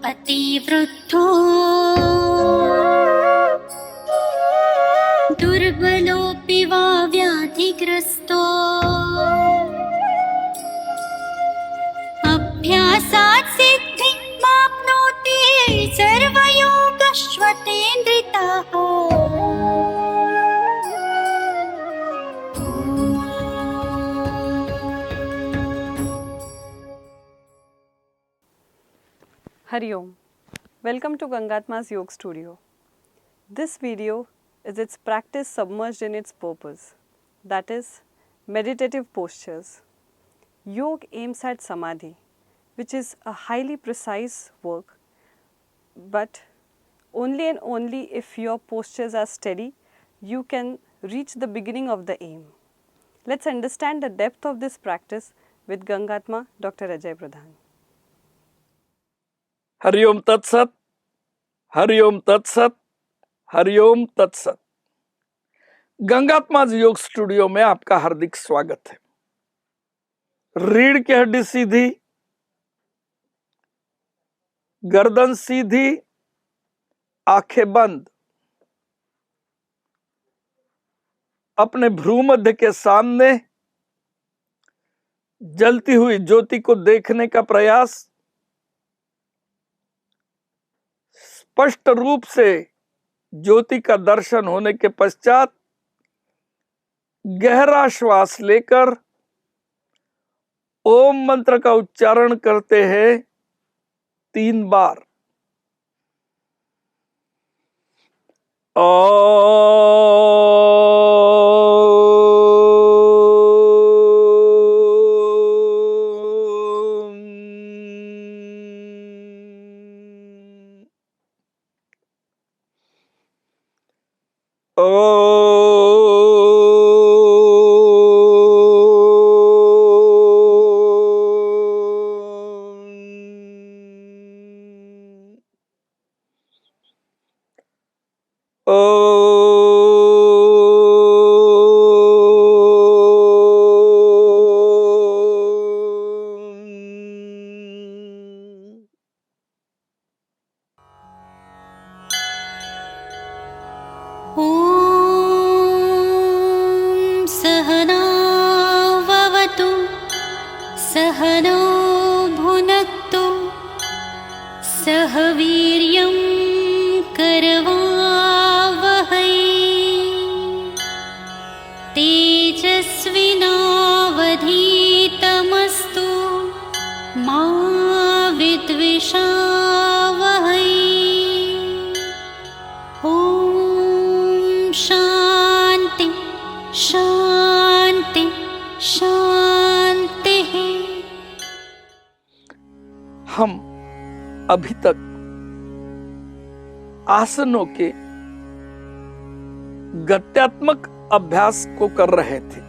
अतिवृद्धो दुर्बलोऽपि वा व्याधिग्रस्तो अभ्यासात् सिद्धिं प्राप्नोति सर्वयोगश्वतेन्द्रितः। Hari Om. Welcome to Gangatma's Yoga Studio. This video is its practice submerged in its purpose, that is, meditative postures. Yoga aims at Samadhi, which is a highly precise work, but only and only if your postures are steady, you can reach the beginning of the aim. Let's understand the depth of this practice with Gangatma Dr. Ajay Pradhan. Hariom तत्सत, हरिओम तत्सत, हरिओम तत्सत। गंगात्मा योग studio में आपका हार्दिक स्वागत है। रीढ़ की हड्डी सीधी, गर्दन सीधी, आंखें बंद। अपने भ्रू मध्य के सामने जलती हुई ज्योति को देखने का प्रयास। स्पष्ट रूप से ज्योति का दर्शन होने के पश्चात गहरा श्वास लेकर ओम मंत्र का उच्चारण करते हैं 3 बार। सहनाववतु सहनौ भुनक्तु सह वीर्यं करवावहै तेजस्विनावधीतमस्तु मा विद्विषावहै। शांति शांति शांति। हम अभी तक आसनों के गत्यात्मक अभ्यास को कर रहे थे।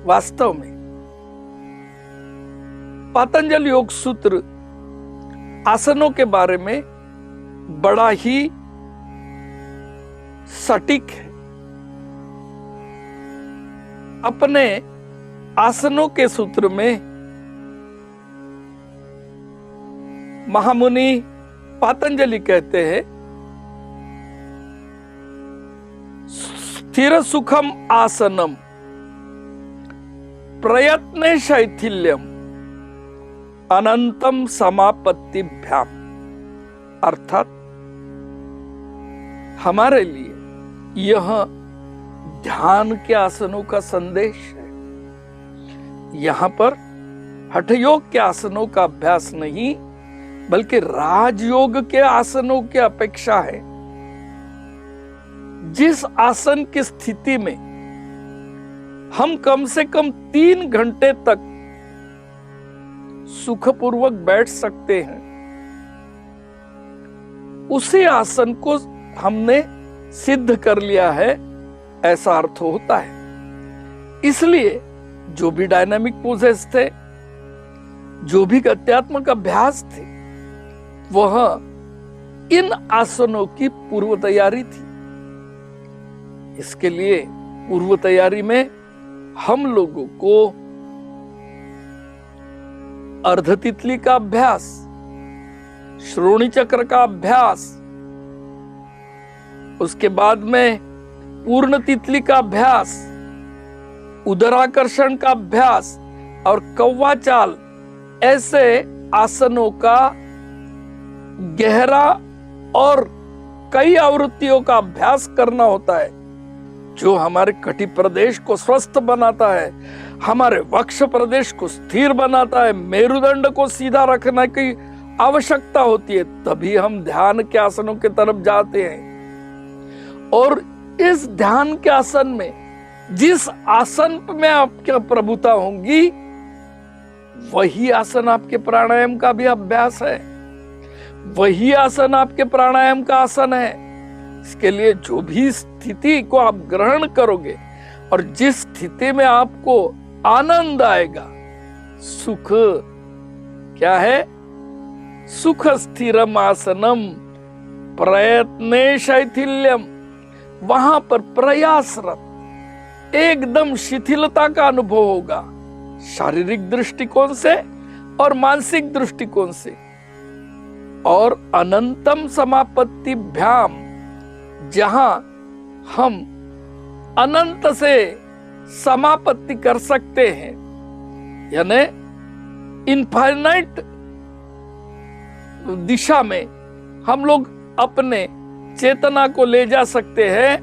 वास्तव में पतंजलि योग सूत्र आसनों के बारे में बड़ा ही सटीक है। अपने आसनों के सूत्र में महामुनि पतंजलि कहते हैं, स्थिर सुखम आसनम प्रयत्न शैथिल्यम अनंतम समापत्तिभ्याम। अर्थात हमारे लिए यह ध्यान के आसनों का संदेश है। यहां पर हठ योग के आसनों का अभ्यास नहीं, बल्कि राजयोग के आसनों की अपेक्षा है। जिस आसन की स्थिति में हम कम से कम 3 घंटे तक सुखपूर्वक बैठ सकते हैं, उसी आसन को हमने सिद्ध कर लिया है, ऐसा अर्थ होता है। इसलिए जो भी डायनामिक पोजेस थे, जो भी गत्यात्मक अभ्यास थे, वह इन आसनों की पूर्व तैयारी थी। इसके लिए पूर्व तैयारी में हम लोगों को अर्ध तितली का अभ्यास, श्रोणी चक्र का अभ्यास, उसके बाद में पूर्ण तितली का अभ्यास, उदराकर्षण का अभ्यास और कौवा चाल, ऐसे आसनों का गहरा और कई आवृत्तियों का अभ्यास करना होता है, जो हमारे कटि प्रदेश को स्वस्थ बनाता है, हमारे वक्ष प्रदेश को स्थिर बनाता है, मेरुदंड को सीधा रखने की आवश्यकता होती है, तभी हम ध्यान के आसनों की तरफ जाते हैं। और इस ध्यान के आसन में जिस आसन में आपकी प्रभुता होगी, वही आसन आपके प्राणायाम का भी अभ्यास है, वही आसन आपके प्राणायाम का आसन है। इसके लिए जो भी स्थिति को आप ग्रहण करोगे और जिस स्थिति में आपको आनंद आएगा, सुख क्या है? सुख स्थिरम आसनम प्रयत्ने शैथिल्यम, वहां पर प्रयासरत एकदम शिथिलता का अनुभव होगा, शारीरिक दृष्टिकोण से और मानसिक दृष्टिकोण से। और अनंतम समापत्ति भ्याम, जहां हम अनंत से समापत्ति कर सकते हैं, यानी इनफाइनाइट दिशा में हम लोग अपने चेतना को ले जा सकते हैं,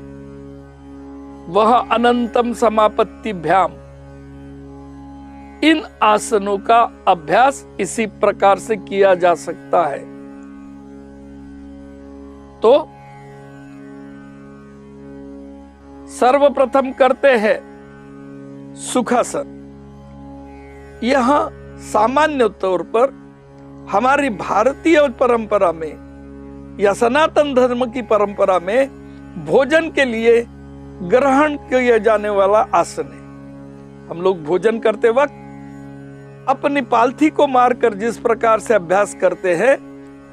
वह अनंतम समापत्ति भ्याम। इन आसनों का अभ्यास इसी प्रकार से किया जा सकता है। तो सर्वप्रथम करते हैं सुखासन। यहां सामान्य तौर पर हमारी भारतीय परंपरा में या सनातन धर्म की परंपरा में भोजन के लिए ग्रहण किया जाने वाला आसन है। हम लोग भोजन करते वक्त अपनी पालथी को मारकर जिस प्रकार से अभ्यास करते हैं,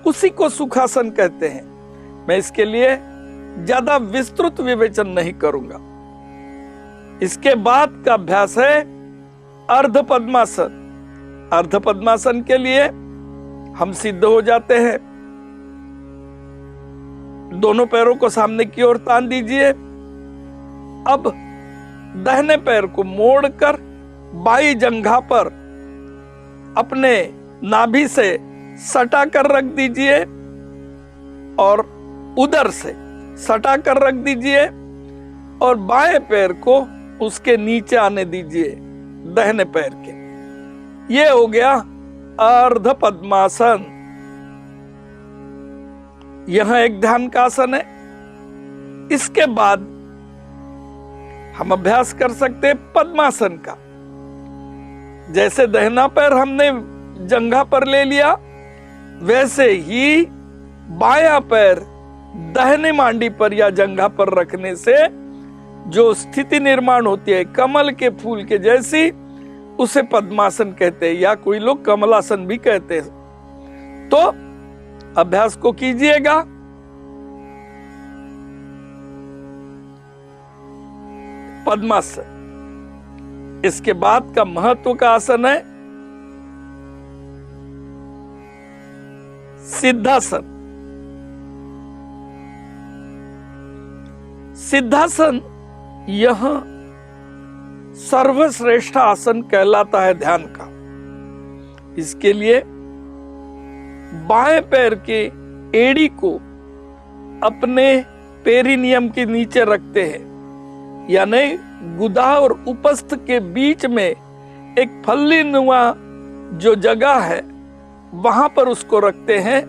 उसी को सुखासन कहते हैं। मैं इसके लिए ज्यादा विस्तृत विवेचन नहीं करूंगा। इसके बाद का अभ्यास है अर्ध पद्मासन। अर्ध पद्मासन के लिए हम सिद्ध हो जाते हैं, दोनों पैरों को सामने की ओर तान दीजिए। अब दाहिने पैर को मोड़कर बाई जंघा पर अपने नाभि से सटा कर रख दीजिए और उदर से सटा कर रख दीजिए और बाएं पैर को उसके नीचे आने दीजिए दाहिने पैर के। ये हो गया अर्ध पद्मासन। यह एक ध्यान का आसन है। इसके बाद हम अभ्यास कर सकते हैं पद्मासन का। जैसे दाहिना पैर हमने जंघा पर ले लिया, वैसे ही बायां पैर दाहिने मांडी पर या जंघा पर रखने से जो स्थिति निर्माण होती है कमल के फूल के जैसी, उसे पद्मासन कहते हैं, या कोई लोग कमलासन भी कहते हैं। तो अभ्यास को कीजिएगा। पद्मासन। इसके बाद का महत्व का आसन है सिद्धासन। सिद्धासन यह सर्वश्रेष्ठ आसन कहलाता है ध्यान का। इसके लिए बाएं पैर के एड़ी को अपने पेरिनियम के नीचे रखते हैं, यानी गुदा और उपस्थ के बीच में एक फल्लीनुमा जो जगह है वहां पर उसको रखते हैं।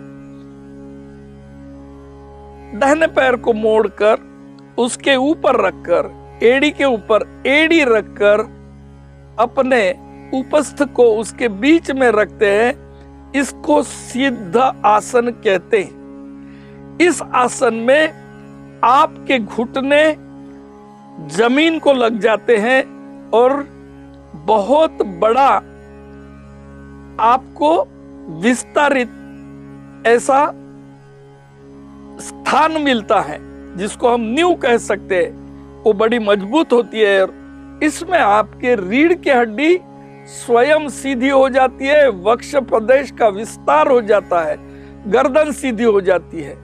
दाहिने पैर को मोड़कर उसके ऊपर रखकर, एड़ी के ऊपर एड़ी रखकर अपने उपस्थ को उसके बीच में रखते हैं। इसको सिद्ध आसन कहते हैं। इस आसन में आपके घुटने जमीन को लग जाते हैं और बहुत बड़ा आपको विस्तारित ऐसा स्थान मिलता है, जिसको हम नींव कह सकते हैं। वो बड़ी मजबूत होती है और इसमें आपके रीढ़ की हड्डी स्वयं सीधी हो जाती है, वक्ष प्रदेश का विस्तार हो जाता है, गर्दन सीधी हो जाती है।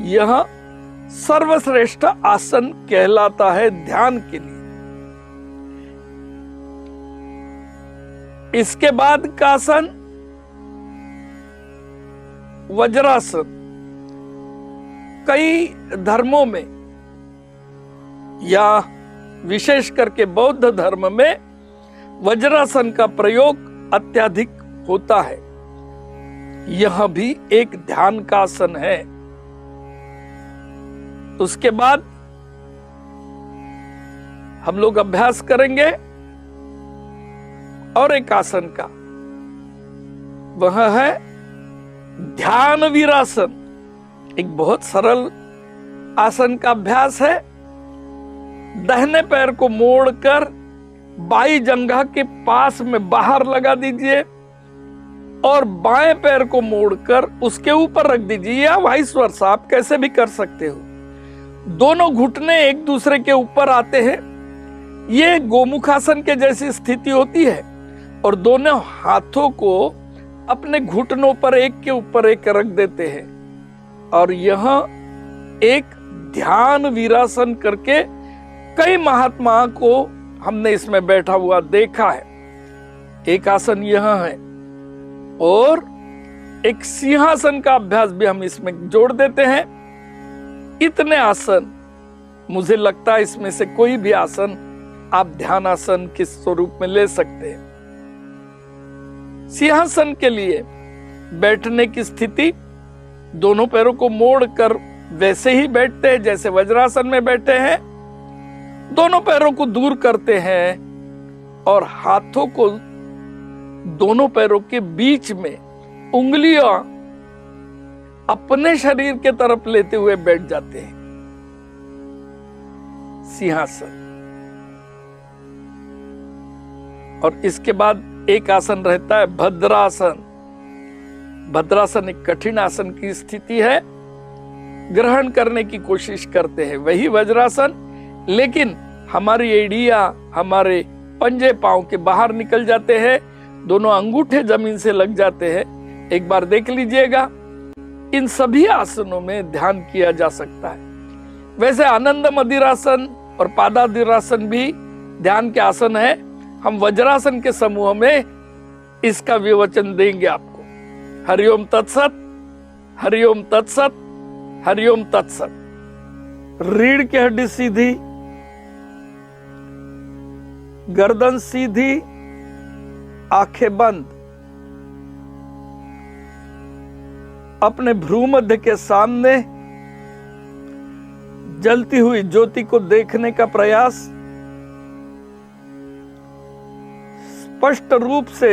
यह सर्वश्रेष्ठ आसन कहलाता है ध्यान के लिए। इसके बाद का आसन वज्रासन। कई धर्मों में या विशेष करके बौद्ध धर्म में वज्रासन का प्रयोग अत्यधिक होता है। यह भी एक ध्यान का आसन है। उसके बाद हम लोग अभ्यास करेंगे और एक आसन का, वह है ध्यान वीरासन। एक बहुत सरल आसन का अभ्यास है। दाहिने पैर को मोड़कर बाई जंघा के पास में बाहर लगा दीजिए और बाएं पैर को मोड़कर उसके ऊपर रख दीजिए, या वाइस वर्सा, आप कैसे भी कर सकते हो। दोनों घुटने एक दूसरे के ऊपर आते हैं। ये गोमुखासन के जैसी स्थिति होती है और दोनों हाथों को अपने घुटनों पर एक के ऊपर एक रख देते हैं और यह एक ध्यान वीरासन करके कई महात्मा को हमने इसमें बैठा हुआ देखा है। एक आसन यह है और एक सिंहासन का अभ्यास भी हम इसमें जोड़ देते हैं। इतने आसन, मुझे लगता है इसमें से कोई भी आसन आप ध्यान आसन के स्वरूप में ले सकते हैं। सिंहासन के लिए बैठने की स्थिति, दोनों पैरों को मोड़कर वैसे ही बैठते हैं जैसे वज्रासन में बैठे हैं। दोनों पैरों को दूर करते हैं और हाथों को दोनों पैरों के बीच में उंगलियां अपने शरीर के तरफ लेते हुए बैठ जाते हैं। सिंहासन। और इसके बाद एक आसन रहता है भद्रासन। भद्रासन एक कठिन आसन की स्थिति है। ग्रहण करने की कोशिश करते हैं, वही वज्रासन, लेकिन हमारी एड़ियां हमारे पंजे पांव के बाहर निकल जाते हैं, दोनों अंगूठे जमीन से लग जाते हैं। एक बार देख लीजिएगा। इन सभी आसनों में ध्यान किया जा सकता है। वैसे आनंद मदिरासन और पादादिरासन भी ध्यान के आसन है। हम वज्रासन के समूह में इसका विवचन देंगे आपको। हरिओम तत्सत, हरिओम तत्सत, हरिओम तत्सत। रीढ़ की हड्डी सीधी, गर्दन सीधी, आंखें बंद। अपने भ्रू मध्य के सामने जलती हुई ज्योति को देखने का प्रयास। स्पष्ट रूप से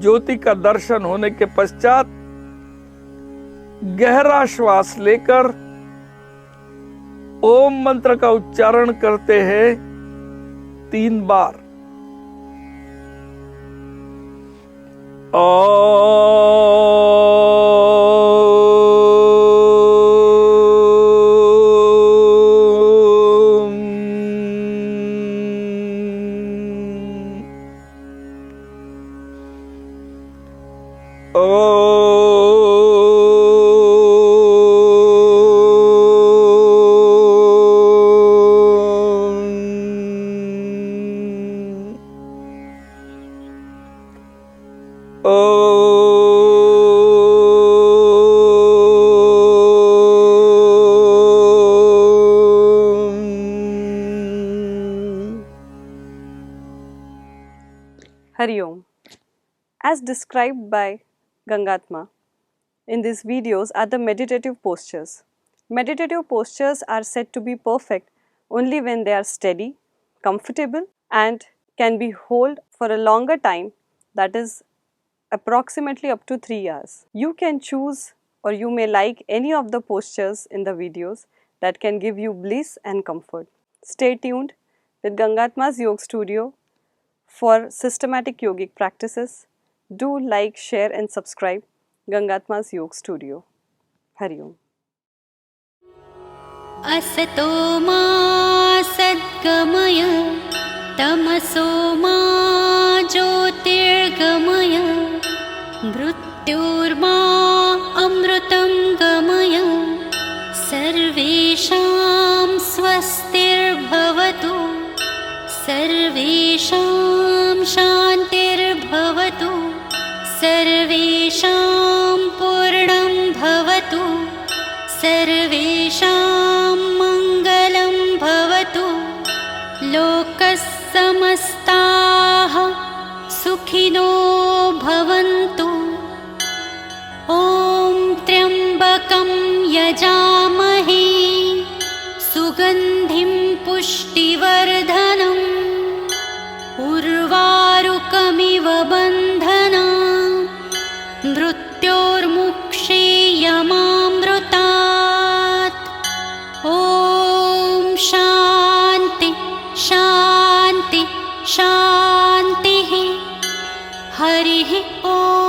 ज्योति का दर्शन होने के पश्चात गहरा श्वास लेकर ओम मंत्र का उच्चारण करते हैं 3 बार। Hariom. As described by Gangatma in these videos are the meditative postures. Meditative postures are said to be perfect only when they are steady, comfortable and can be held for a longer time, that is approximately up to 3 hours. You can choose or you may like any of the postures in the videos that can give you bliss and comfort. Stay tuned with Gangatma's Yoga Studio for systematic yogic practices. Do like, share and subscribe Gangatma's Yoga Studio. Hariom. असतो मा सद्गमय तमसो मा ज्योतिर्गमय मृत्युर्मा सर्वेषां शान्तिर्भवतु सर्वेषां पूर्णं भवतु सर्वेषां मङ्गलं भवतु लोकः समस्ताः सुखिनो भवन्तु ॐ त्र्यम्बकं यजामहे सुगन्धिं पुष्टिवर्धनम् उर्वारुकमिव बन्धनान् मृत्योर्मुक्षीयमामृतात् ॐ शान्ति शान्ति शान्तिः हरिः ॐ